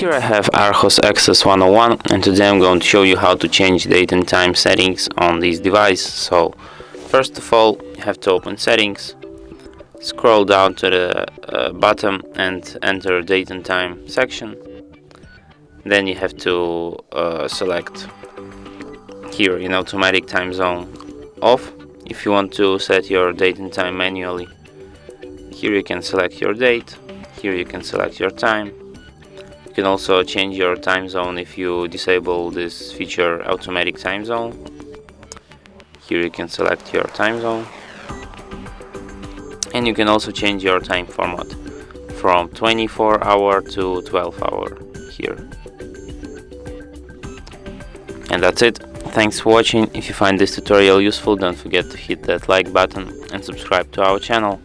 Here I have ARCHOS Access 101, and today I'm going to show you how to change date and time settings on this device. So first of all, you have to open settings, scroll down to the bottom and enter date and time section. Then you have to select here in automatic time zone off if you want to set your date and time manually. Here you can select your date, here you can select your time. You can also change your time zone if you disable this feature, automatic time zone. Here you can select your time zone, and you can also change your time format from 24-hour to 12-hour here. And that's it. Thanks for watching. If you find this tutorial useful, don't forget to hit that like button and subscribe to our channel.